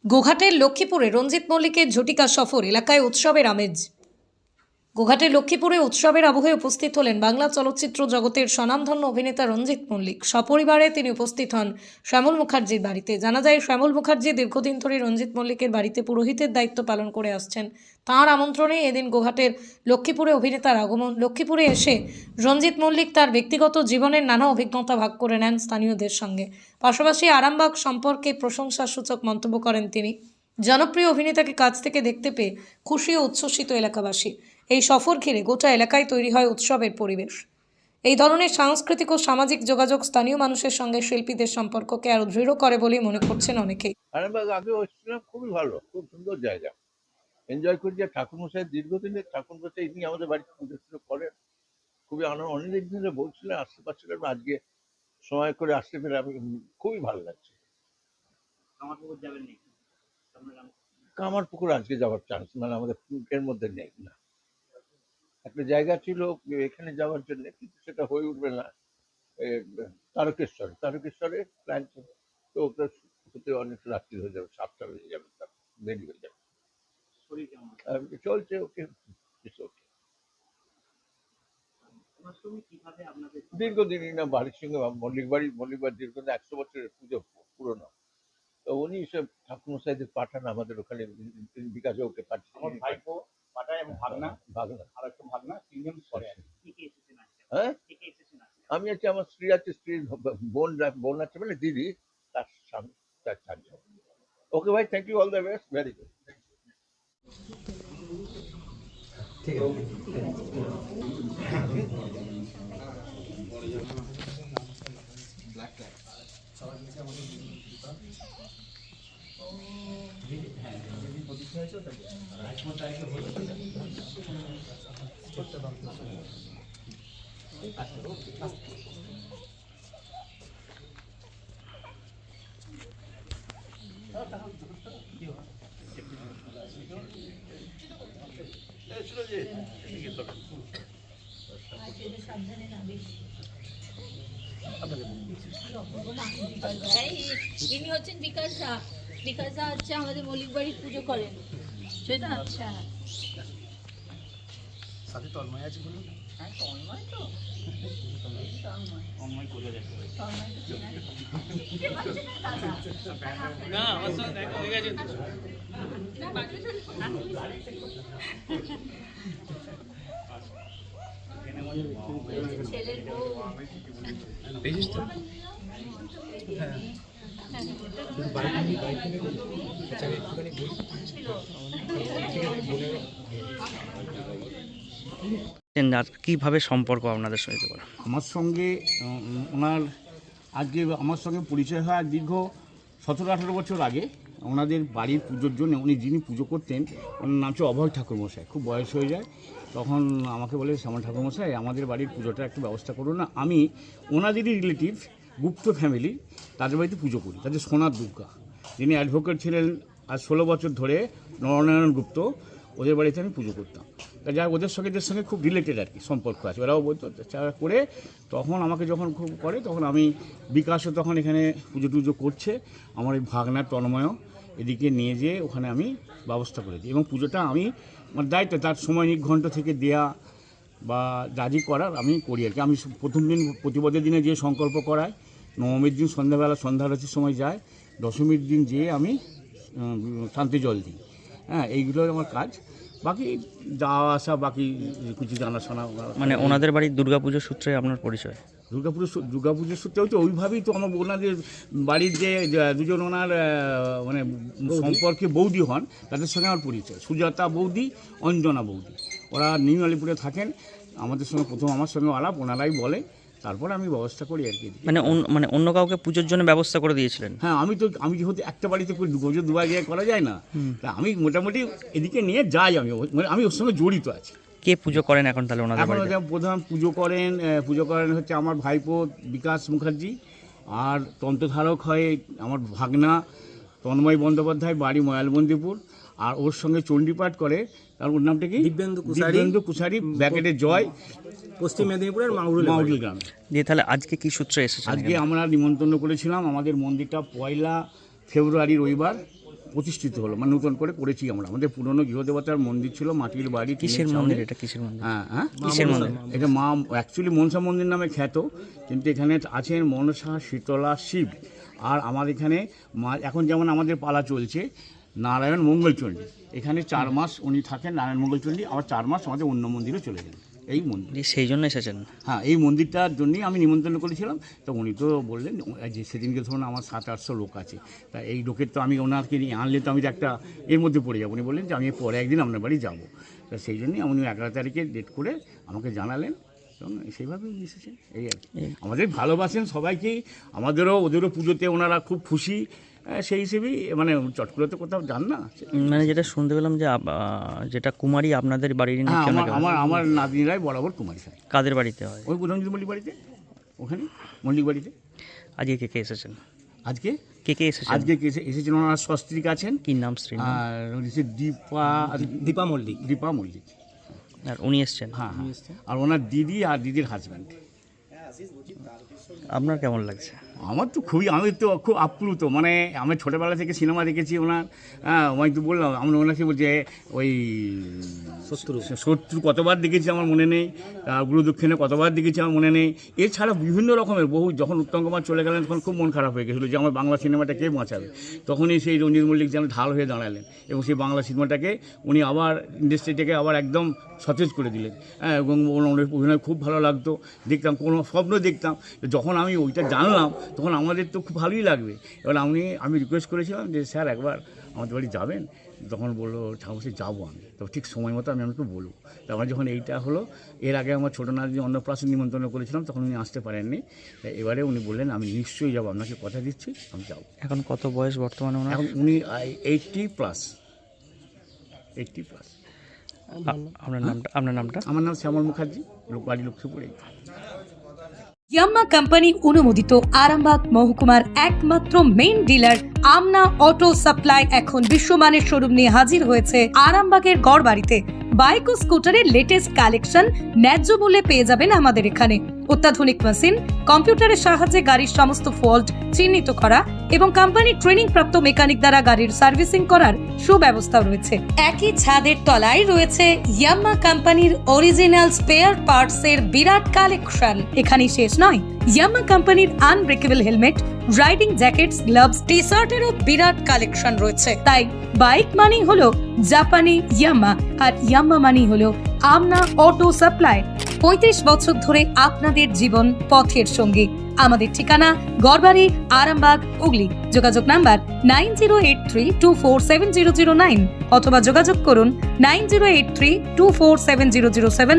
গোঘাটের লক্ষ্মীপুরে রঞ্জিত মল্লিকের ঝটিকা সফর, এলাকায় উৎসবের আমেজ। গোঘাটের লক্ষ্মীপুরে উৎসবের আবহে উপস্থিত হলেন বাংলা চলচ্চিত্র জগতের স্বনামধন্য অভিনেতা রঞ্জিত মল্লিক। সপরিবারে তিনি উপস্থিত হন শ্যামল মুখার্জির বাড়িতে। জানা যায়, শ্যামল মুখার্জি দীর্ঘদিন ধরে রঞ্জিত মল্লিকের বাড়িতে পুরোহিতের দায়িত্ব পালন করে আসছেন। তাঁর আমন্ত্রণে এদিন গোঘাটের লক্ষ্মীপুরে অভিনেতার আগমন। লক্ষ্মীপুরে এসে রঞ্জিত মল্লিক তার ব্যক্তিগত জীবনের নানা অভিজ্ঞতা ভাগ করে নেন স্থানীয়দের সঙ্গে। পাশাপাশি আরামবাগ সম্পর্কে প্রশংসাসূচক মন্তব্য করেন তিনি। জনপ্রিয় অভিনেতাকে কাছ থেকে দেখতে পেয়ে খুশি ও উচ্ছ্বসিত এলাকাবাসী। এই সফর ঘিরে গোটা এলাকায় তৈরি হয় উৎসবের পরিবেশ। এই ধরনের সাংস্কৃতিক ও সামাজিক যোগাযোগ স্থানীয় মানুষের সঙ্গে শিল্পীদের সম্পর্ককে আরো দৃঢ় করে বলেই মনে করছেন অনেকেই। আরামবাগ আগে এসেছিলাম, খুবই ভালো, খুব সুন্দর জায়গা, এনজয় করি। যে ঠাকুরমশাই দীর্ঘদিনের ঠাকুরমশাই, ইনি আমাদের বাড়িতে পুজো টুজো করেন, খুবই আনন্দ। অনেকদিন ধরে বলছিলেন, আসতে পারছিলেন, আজকে সময় করে আসতে পেরে আমি খুবই ভালো লাগছে। কামারপুকুর আজকে যাওয়ার চান্স মানে আমাদের এর মধ্যে নেই না। একটা জায়গা ছিল এখানে যাওয়ার জন্য, কিন্তু সেটা হয়ে উঠবে না। তারকেশ্বরে প্ল্যান, তো ওটা হতে অনেক রাত্রি হয়ে যাবে, 7টা বেজে যাবে, দেরি হয়ে যাবে। চলছে, ওকে। দীর্ঘদিনই না বাড়ির সঙ্গে মল্লিক বাড়ি দীর্ঘদিন 100 বছরের পুজো পুরনো। তো উনি সব ঠাকুরমশাইদের পাঠান আমাদের ওখানে, বিকাশে ওকে পাঠিয়ে। আমার ভাইপো পাঠায় এবং ভাগনা আর একটা ভাগনা, 3 জন পরে হ্যাঁ, আমি আছি, আমার স্ত্রী আছে, স্ত্রীর বোন আছে, মানে দিদি, তার স্বামী, তার 4 জন। ওকে ভাই, thank you, all the best, very good. ঠিক আছে। ইনি হচ্ছেন বিকাশ দা। বিকাশ দা হচ্ছে আমাদের মল্লিক বাড়ির পুজো করেন, সেটা। আচ্ছা, সাথে তন্ময় আছে, বলুন। হ্যাঁ, তন্ময় তো তন্ময় কোথায় যাচ্ছে? না, আমার সঙ্গে দেখা হয়ে গেছে। ছেলের বউ। পেয়েছিস তো? আর কিভাবে সম্পর্ক আপনাদের সঙ্গে? আমার সঙ্গে ওনার আজকে আমার সঙ্গে পরিচয় হয় দীর্ঘ 17-18 বছর আগে। ওনাদের বাড়ির পুজোর জন্য যিনি পুজো করতেন, ওনার নাম হচ্ছে অভয় ঠাকুরমশাই। খুব বয়স হয়ে যায়, তখন আমাকে বলে, শ্যামল ঠাকুরমশাই আমাদের বাড়ির পুজোটা একটু ব্যবস্থা করুন না। আমি ওনাদেরই রিলেটিভ, গুপ্ত ফ্যামিলি, তাদের বাড়িতে পুজো করি। তাদের সোনার দুর্গা, যিনি অ্যাডভোকেট ছিলেন আজ 16 বছর ধরে, নরনারায়ণ গুপ্ত, ওদের বাড়িতে আমি পুজো করতাম। তা যাই, ওদের সঙ্গে খুব রিলেটেড আর কি, সম্পর্ক আছে। ওরাও বলতো করে, তখন আমাকে যখন খুব করে, তখন আমি বিকাশও তখন এখানে পুজো টুজো করছে, আমার এই ভাগনার তন্ময় এদিকে নিয়ে যেয়ে ওখানে আমি ব্যবস্থা করে দিই। এবং পুজোটা আমি, আমার দায়িত্ব, তার সময় নির্ঘণ্ট থেকে দেয়া বা রাজি করার আমি করি আর কি। আমি প্রথম দিন, প্রতিপদের দিনে যে সংকল্প করাই, নবমীর দিন সন্ধ্যাবেলা সন্ধ্যা আরতির সময় যায়, দশমীর দিন যেয়ে আমি শান্তি জল দিই। হ্যাঁ, এইগুলোই আমার কাজ। বাকি যাওয়া আসা, বাকি কিছু জানাশোনা। মানে ওনাদের বাড়ির দুর্গাপুজোর সূত্রে আপনার পরিচয়? দুর্গাপুজোর সূত্রে হচ্ছে ওইভাবেই তো আমার ওনাদের বাড়ির যে দুজন ওনার মানে সম্পর্কে বৌদি হন, তাদের সঙ্গে আমার পরিচয়। সুজাতা বৌদি, অঞ্জনা বৌদি, ওরা নিউ আলিপুরে থাকেন। আমাদের সঙ্গে প্রথম আমার সঙ্গে আলাপ, ওনারাই বলে, তারপরে আমি ব্যবস্থা করি আর কি। মানে অন্য কাউকে পুজোর জন্য ব্যবস্থা করে দিয়েছিলেন? হ্যাঁ, আমি যেহেতু একটা বাড়িতে করি, পুজো দুবার গিয়ে করা যায় না, তা আমি মোটামুটি এদিকে নিয়ে যাই। আমি ওর সঙ্গে জড়িত আছি। কে পুজো করেন এখন তাহলে ওনাদের এখন বাড়িতে? প্রধান পুজো করেন হচ্ছে আমার ভাইপো বিকাশ মুখার্জি, আর তন্ত্রধারক হয় আমার ভাগনা তন্ময় বন্দ্যোপাধ্যায়, বাড়ি ময়ালবন্দীপুর। আর ওর সঙ্গে চণ্ডীপাঠ করে, তার ওর নামটা কি? দিব্যেন্দু কুশারি, ব্যাকেটে জয়, পশ্চিম মেদিনীপুরের মাউরুল গ্রামে। দিয়ে তাহলে আজকে কি সূত্রে এসেছেন? আজকে আমরা নিমন্ত্রণ করেছিলাম, আমাদের মন্দিরটা 1 ফেব্রুয়ারি রবিবার প্রতিষ্ঠিত হলো, মানে নতুন করে করেছি আমরা। আমাদের পুরনো গৃহদেবতার মন্দির ছিল, মাটির বাড়ি, কিসের টিনের মন্দির ছাউনি। এটা, কিসের মন্দির? হ্যাঁ, কিসের মন্দির? এটা মা অ্যাকচুয়ালি মনসা মন্দির নামে খ্যাত, কিন্তু এখানে আছেন মনসা, শীতলা, শিব। আর আমার এখানে মা এখন যেমন আমাদের পালা চলছে নারায়ণ মঙ্গলচণ্ডী, এখানে 4 মাস উনি থাকেন নারায়ণ মঙ্গলচণ্ডী, আবার 4 মাস আমাদের অন্য মন্দিরে চলে যান। এই মন্দির, সেই জন্য এসেছেন? হ্যাঁ, এই মন্দিরটার জন্যই আমি নিমন্ত্রণ করেছিলাম। তো উনি তো বললেন যে সেদিনকে ধরুন আমার 700-800 লোক আছে, তা এই লোকের তো আমি ওনাকে নিয়ে আনলে তো আমি তো একটা এর মধ্যে পড়ে যাবো। উনি বললেন যে আমি পরে একদিন আপনার বাড়ি যাবো। তা সেই জন্যই উনি 11 তারিখে ডেট করে আমাকে জানালেন, এবং সেইভাবেই এসেছেন। এই আর কি। আমাদের ভালোবাসেন সবাইকেই, আমাদেরও ওদেরও পুজোতে ওনারা খুব খুশি। সেই হিসেবেই মানে চট করে তো কোথাও যান না। মানে যেটা শুনতে পেলাম যে যেটা কুমারী আপনাদের বাড়ির হ্যাঁ, নাকি ওনাকে- আমার নাতনিরাই বরাবর কুমারী হয়। কাদের বাড়িতে হয়? ওই রঞ্জিত মল্লিক বাড়িতে, ওখানে মল্লিক বাড়িতে। আজকে কে কে এসেছেন? আজকে কে এসেছেন? আজকে এসেছেন ওনার সস্ত্রীক আছেন, কি নাম, স্ত্রীর নাম? আর হচ্ছে দীপা মল্লিক। আর উনি এসেছেন? হ্যাঁ, আর ওনার দিদি আর দিদির হাজব্যান্ড। আপনার কেমন লাগছে? আমার তো আমি তো খুব আপ্লুত, মানে আমি ছোটোবেলা থেকে সিনেমা দেখেছি ওনার। হ্যাঁ, আমি তো বললাম, আমরা ওনাকে বলছে ওই শত্রু কতবার দেখেছি আমার মনে নেই, গুরু দক্ষিণে কতবার দেখেছি আমার মনে নেই। এছাড়া বিভিন্ন রকমের বহু, যখন উত্তম কুমার চলে গেলেন তখন খুব মন খারাপ হয়ে গেছিলো যে আমার বাংলা সিনেমাটা কে বাঁচাবে। তখনই সেই রঞ্জিত মল্লিক যেন ঢাল হয়ে দাঁড়ালেন, এবং সেই বাংলা সিনেমাটাকে উনি আবার ইন্ডাস্ট্রিটাকে আবার একদম সতেজ করে দিলেন। হ্যাঁ, এবং ওনার অভিনয় খুব ভালো লাগতো, দেখতাম, কোনো স্বপ্ন দেখতাম। যখন আমি ওইটা জানলাম তখন আমাদের তো খুব ভালোই লাগবে। এবার আমি রিকোয়েস্ট করেছিলাম যে স্যার একবার আমাদের বাড়ি যাবেন। তখন বললো ঠাকুর যাবো আমি, তো ঠিক সময় মতো আমি আমাকে বলবো। তারপর যখন এইটা হলো, এর আগে আমার ছোটো নাতি অন্নপ্রাশন নিমন্ত্রণ করেছিলাম, তখন উনি আসতে পারেননি। এবারে উনি বললেন আমি নিশ্চয়ই যাবো, আপনাকে কথা দিচ্ছি আমি যাবো। এখন কত বয়স বর্তমানে ওনার? এখন উনি 80+। আপনার নামটা? আমার নাম শ্যামল মুখার্জি, বাড়ি লক্ষ্মীপুরে। ইয়াম্মা কোম্পানি অনুমোদিত আরামবাগ মহকুমার একমাত্র মেইন ডিলার আমনা অটো সাপ্লাই এখন বিশ্বমানের শোরুম নিয়ে হাজির হয়েছে আরামবাগের গড়বাড়িতে। বাইক ও স্কুটারের লেটেস্ট কালেকশন ন্যায্য মূল্যে পেয়ে যাবেন আমাদের এখানে। অত্যাধুনিক মেশিন, কম্পিউটারের সাহায্যে গাড়ির সমস্ত ফল্ট চিহ্নিত করা এবং কোম্পানি ট্রেনিং প্রাপ্ত মেকানিক দ্বারা গাড়ির সার্ভিসিং করার সুব্যবস্থা রয়েছে। একই ছাদের তলায় রয়েছে ইয়াম্মা কোম্পানির অরিজিনাল স্পেয়ার পার্টস এর বিরাট কালেকশন। এখানেই শেষ নয়, ইয়াম্মা কোম্পানির unbreakable helmet, riding jackets, gloves, T শার্টেরও বিরাট কালেকশন রয়েছে। তাই বাইক মানি হলো জাপানি ইয়াম্মা, আর ইয়াম্মা মানি হলো আমনা অটো সাপ্লাই। 35 বছর ধরে আপনাদের জীবন পথের সঙ্গী। আমাদের ঠিকানা গড়বাড়ি, আরামবাগ, হুগলি। যোগাযোগ নাম্বার 9083247009 অথবা যোগাযোগ করুন 9083247007।